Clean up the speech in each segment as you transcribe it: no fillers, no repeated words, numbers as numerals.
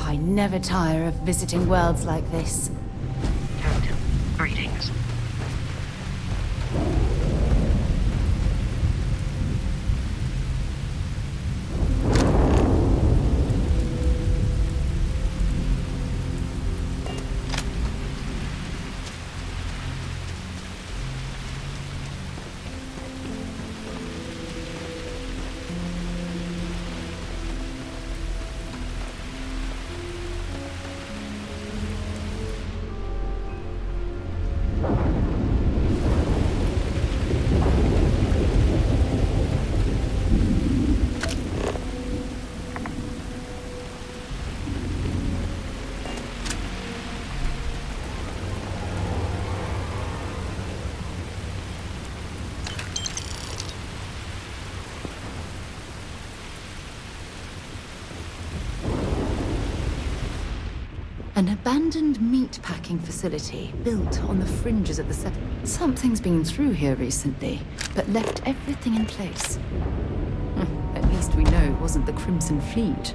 I never tire of visiting worlds like this. And greetings. An abandoned meat-packing facility built on the fringes of the settlement. Something's been through here recently, but left everything in place. At least we know it wasn't the Crimson Fleet.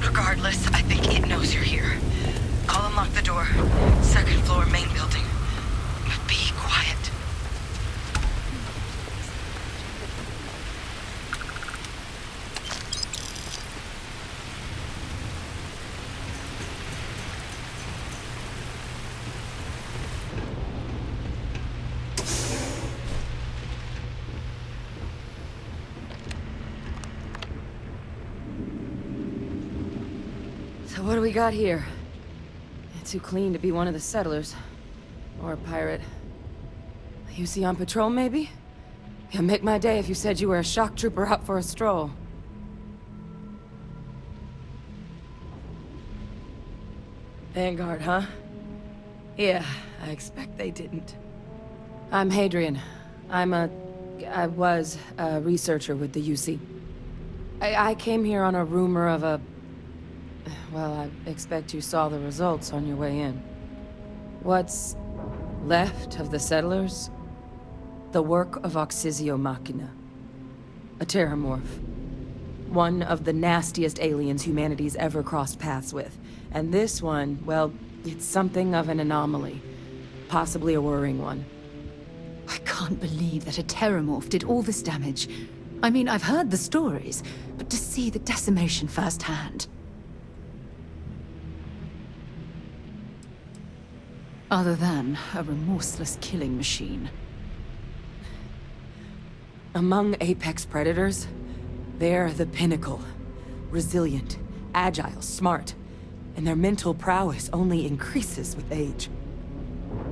Regardless, I think it knows you're here. I'll unlock the door. Second floor, main building. Be quiet. So what do we got here? Too clean to be one of the settlers. Or a pirate. You see on patrol, maybe? Yeah, make my day if you said you were a shock trooper out for a stroll. Vanguard, huh? Yeah, I expect they didn't. I'm Hadrian. I was a researcher with the UC. I came here on a rumor of a... Well, I expect you saw the results on your way in. What's left of the settlers? The work of Oxysio Machina. A Terramorph. One of the nastiest aliens humanity's ever crossed paths with. And this one, well, it's something of an anomaly. Possibly a worrying one. I can't believe that a Terramorph did all this damage. I mean, I've heard the stories, but to see the decimation firsthand... Other than a remorseless killing machine. Among apex predators, they're the pinnacle. Resilient, agile, smart, and their mental prowess only increases with age.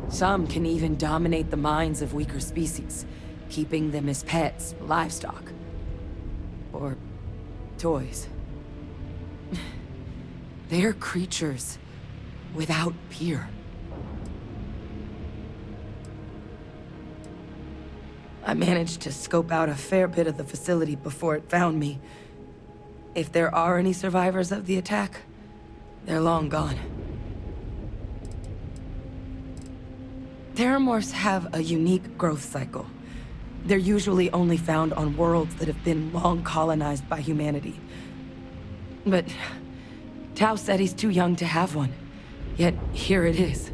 Some can even dominate the minds of weaker species, keeping them as pets, livestock, or toys. They're creatures without peer. I managed to scope out a fair bit of the facility before it found me. If there are any survivors of the attack, they're long gone. Terramorphs have a unique growth cycle. They're usually only found on worlds that have been long colonized by humanity. But Tao said he's too young to have one. Yet here it is.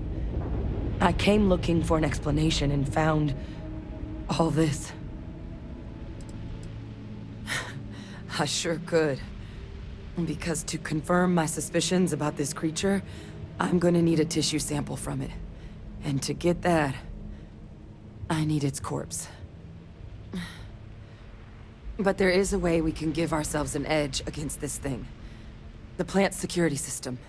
I came looking for an explanation and found all this. I sure could. Because to confirm my suspicions about this creature, I'm gonna need a tissue sample from it. And to get that, I need its corpse. But there is a way we can give ourselves an edge against this thing. The plant's security system.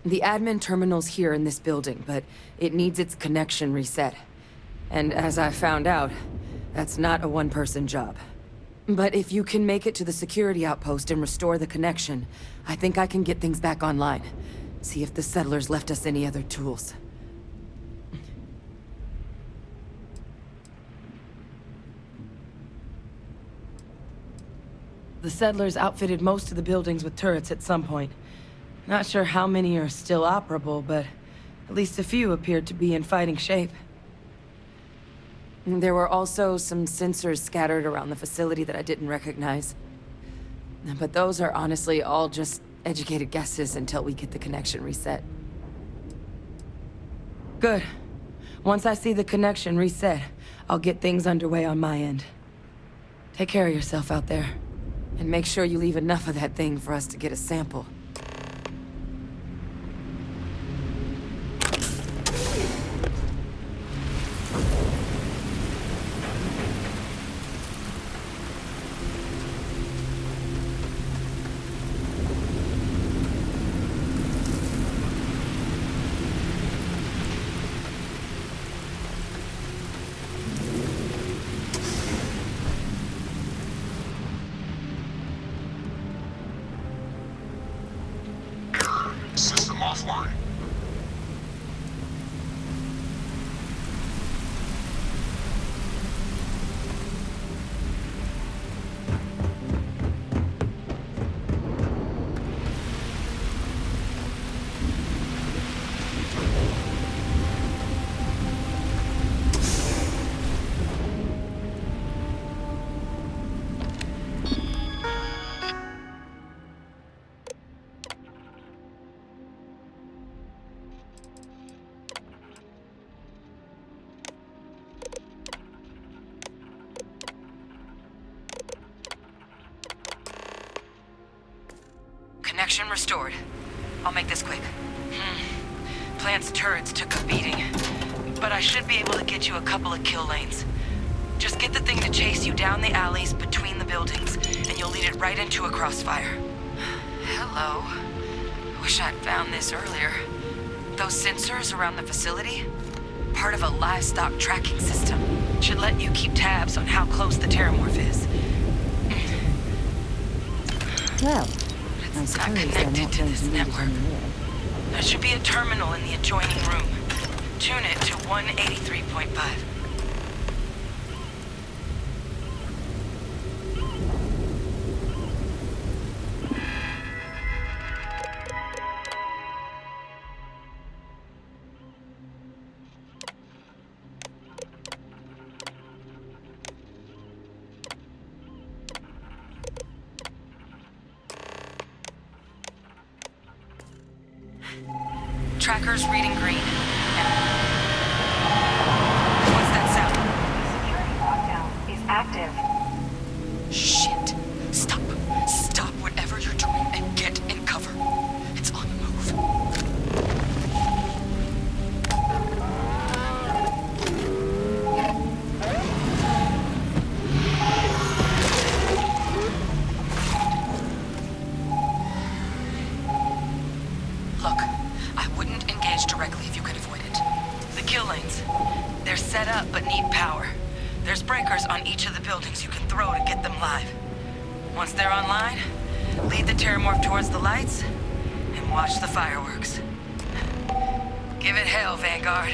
The admin terminal's here in this building, but it needs its connection reset. And as I found out, that's not a one-person job. But if you can make it to the security outpost and restore the connection, I think I can get things back online. See if the settlers left us any other tools. The settlers outfitted most of the buildings with turrets at some point. Not sure how many are still operable, but at least a few appeared to be in fighting shape. There were also some sensors scattered around the facility that I didn't recognize. But those are honestly all just educated guesses until we get the connection reset. Good. Once I see the connection reset, I'll get things underway on my end. Take care of yourself out there. And make sure you leave enough of that thing for us to get a sample. System offline. Connection restored. I'll make this quick. Plant's turrets took a beating, but I should be able to get you a couple of kill lanes. Just get the thing to chase you down the alleys between the buildings, and you'll lead it right into a crossfire. Hello. Wish I'd found this earlier. Those sensors around the facility? Part of a livestock tracking system. Should let you keep tabs on how close the Terramorph is. Well, I It's not suppose they're connected not to going this to need it network. anymore. There should be a terminal in the adjoining room. Tune it to 183.5. Tracker's reading green. What's that sound? Security lockdown is active. Shit. Stop. Stop whatever you're doing and get in cover. It's on the move. Look, I wouldn't engage directly if you could avoid it. The kill lanes. They're set up but need power. There's breakers on each of the buildings you can throw to get them live. Once they're online, lead the Terramorph towards the lights and watch the fireworks. Give it hell, Vanguard.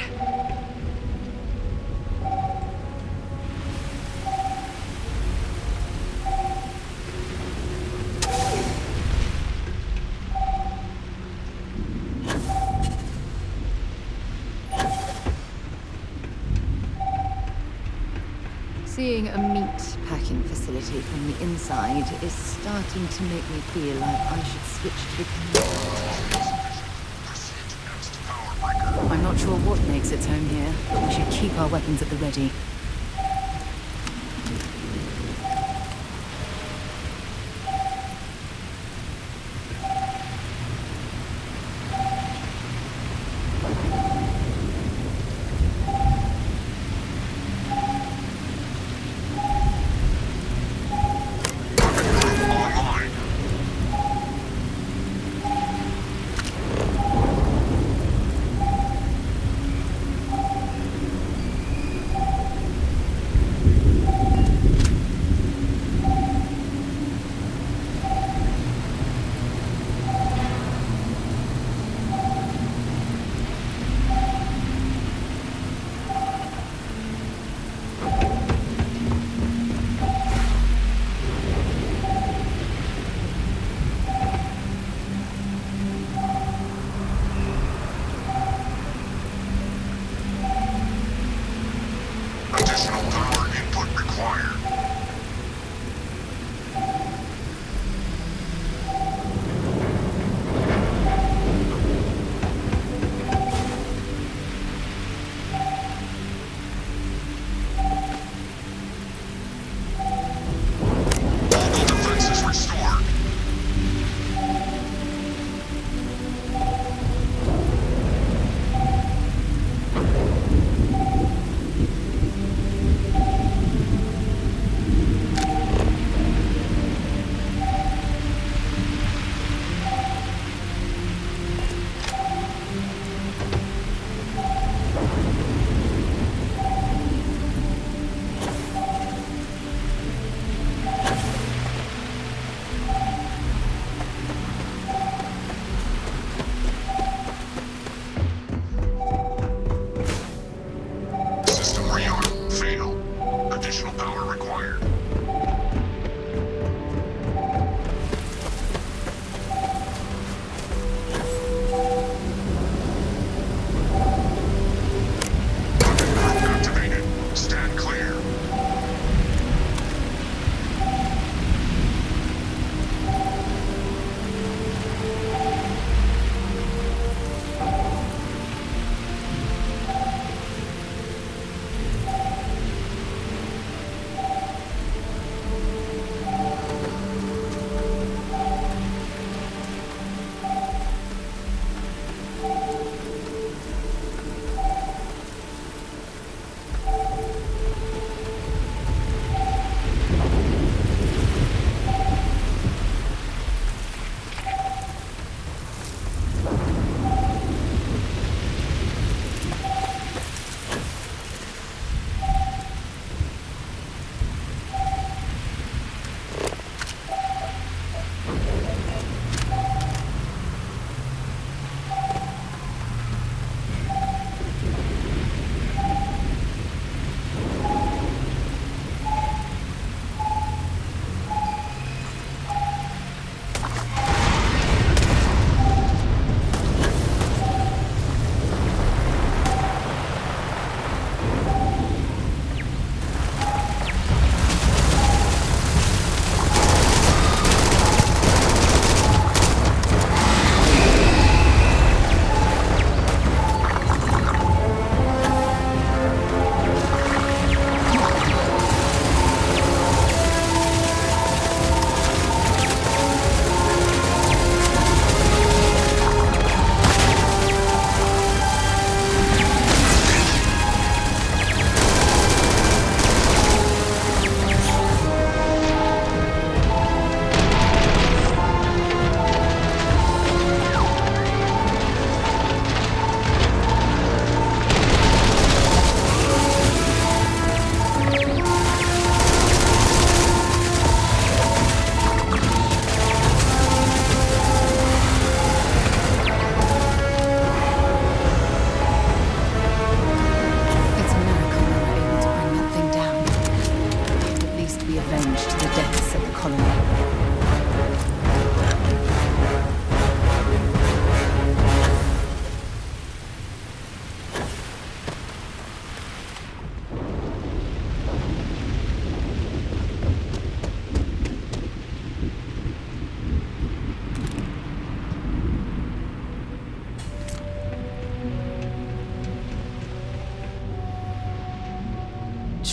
Seeing a meat packing facility from the inside is starting to make me feel like I should switch to the command. I'm not sure what makes its home here, but we should keep our weapons at the ready.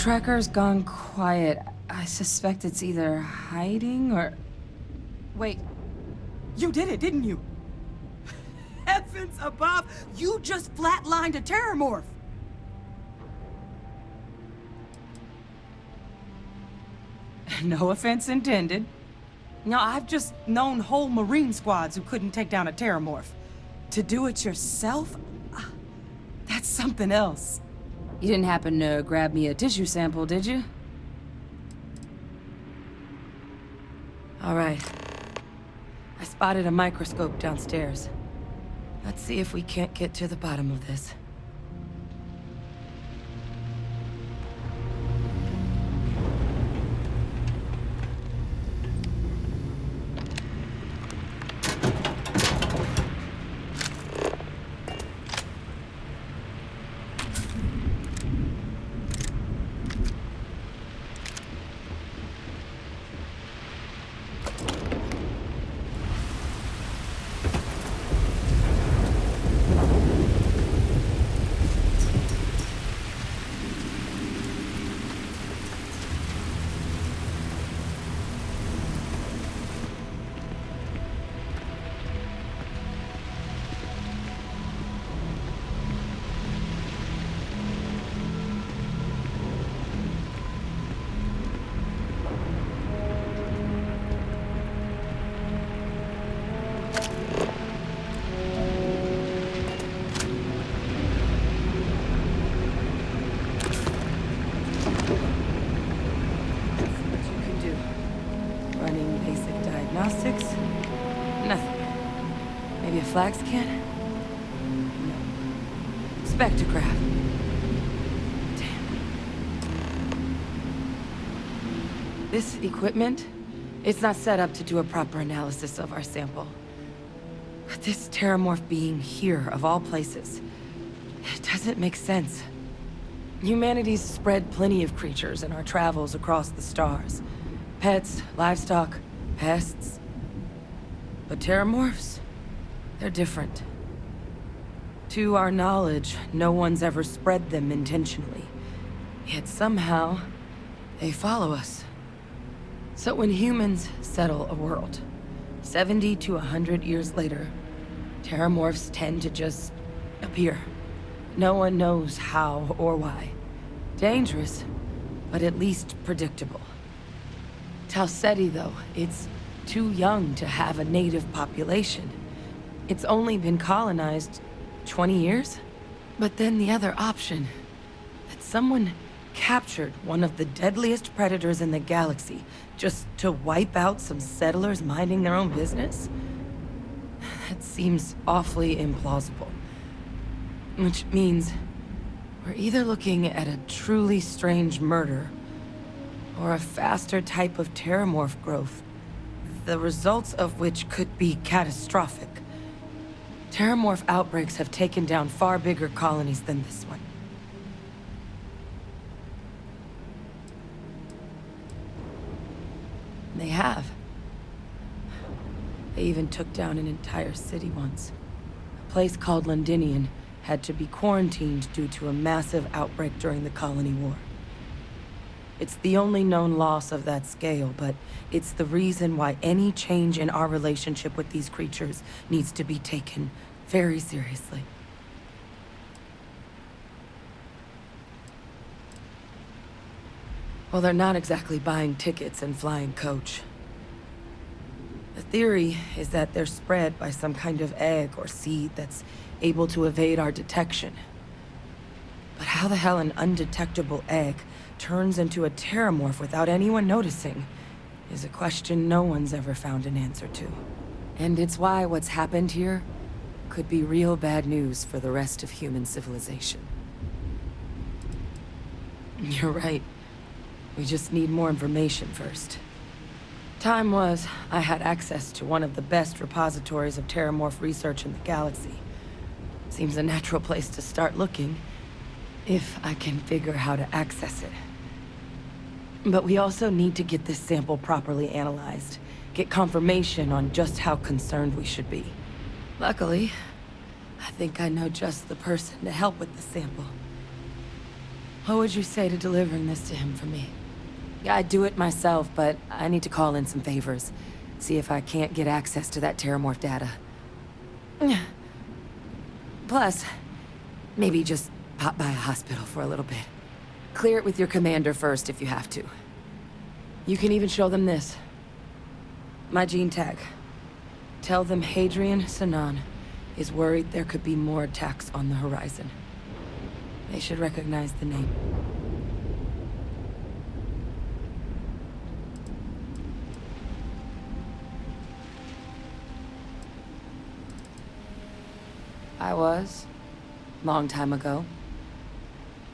tracker's gone quiet. I suspect it's either hiding or... Wait. You did it, didn't you? Heavens above! You just flatlined a Terramorph! No offense intended. No, I've just known whole Marine squads who couldn't take down a Terramorph. To do it yourself? That's something else. You didn't happen to grab me a tissue sample, did you? All right. I spotted a microscope downstairs. Let's see if we can't get to the bottom of this. Diagnostics? Nothing. Maybe a flag scan? No. Spectrograph. Damn. This equipment, it's not set up to do a proper analysis of our sample. But this Terramorph being here, of all places, it doesn't make sense. Humanity's spread plenty of creatures in our travels across the stars. Pets, livestock, pests. But Terramorphs? They're different. To our knowledge, no one's ever spread them intentionally. Yet somehow, they follow us. So when humans settle a world, 70 to 100 years later, Terramorphs tend to just appear. No one knows how or why. Dangerous, but at least predictable. Tau Ceti, though, it's too young to have a native population. It's only been colonized 20 years? But then the other option, that someone captured one of the deadliest predators in the galaxy just to wipe out some settlers minding their own business? That seems awfully implausible. Which means we're either looking at a truly strange murder or a faster type of Terramorph growth, the results of which could be catastrophic. Terramorph outbreaks have taken down far bigger colonies than this one. They have. They even took down an entire city once. A place called Londinian had to be quarantined due to a massive outbreak during the Colony War. It's the only known loss of that scale, but it's the reason why any change in our relationship with these creatures needs to be taken very seriously. Well, they're not exactly buying tickets and flying coach. The theory is that they're spread by some kind of egg or seed that's able to evade our detection. But how the hell an undetectable egg turns into a Terramorph without anyone noticing is a question no one's ever found an answer to. And it's why what's happened here could be real bad news for the rest of human civilization. You're right. We just need more information first. Time was, I had access to one of the best repositories of Terramorph research in the galaxy. Seems a natural place to start looking, if I can figure how to access it. But we also need to get this sample properly analyzed, get confirmation on just how concerned we should be. Luckily, I think I know just the person to help with the sample. What would you say to delivering this to him for me? Yeah, I'd do it myself, but I need to call in some favors. See if I can't get access to that Terramorph data. Plus, maybe just pop by a hospital for a little bit. Clear it with your commander first if you have to. You can even show them this. My gene tag. Tell them Hadrian Sanan is worried there could be more attacks on the horizon. They should recognize the name. I was. Long time ago.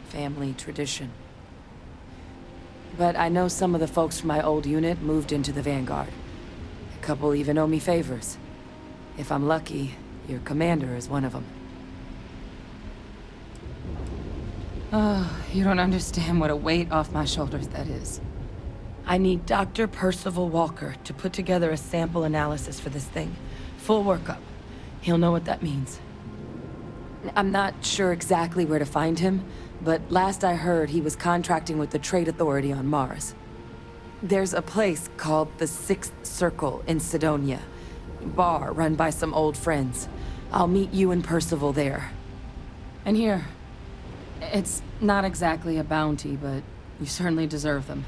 Family tradition. But I know some of the folks from my old unit moved into the Vanguard. A couple even owe me favors. If I'm lucky, your commander is one of them. Oh, you don't understand what a weight off my shoulders that is. I need Dr. Percival Walker to put together a sample analysis for this thing. Full workup. He'll know what that means. I'm not sure exactly where to find him, but last I heard he was contracting with the Trade Authority on Mars. There's a place called the Sixth Circle in Sidonia. Bar run by some old friends. I'll meet you and Percival there. And here. It's not exactly a bounty, but you certainly deserve them.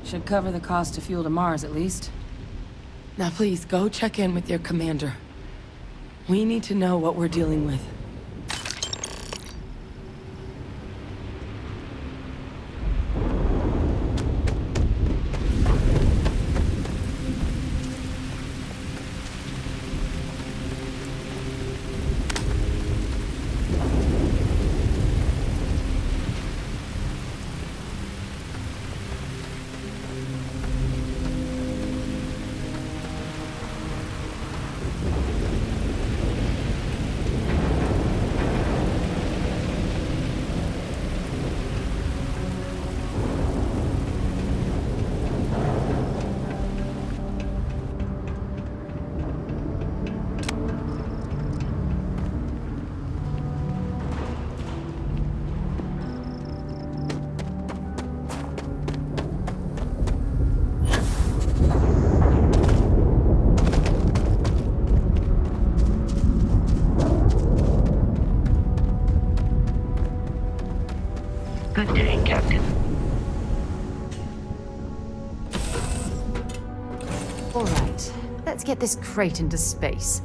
Should cover the cost of fuel to Mars, at least. Now please, go check in with your commander. We need to know what we're dealing with. Good day, Captain. All right, let's get this crate into space.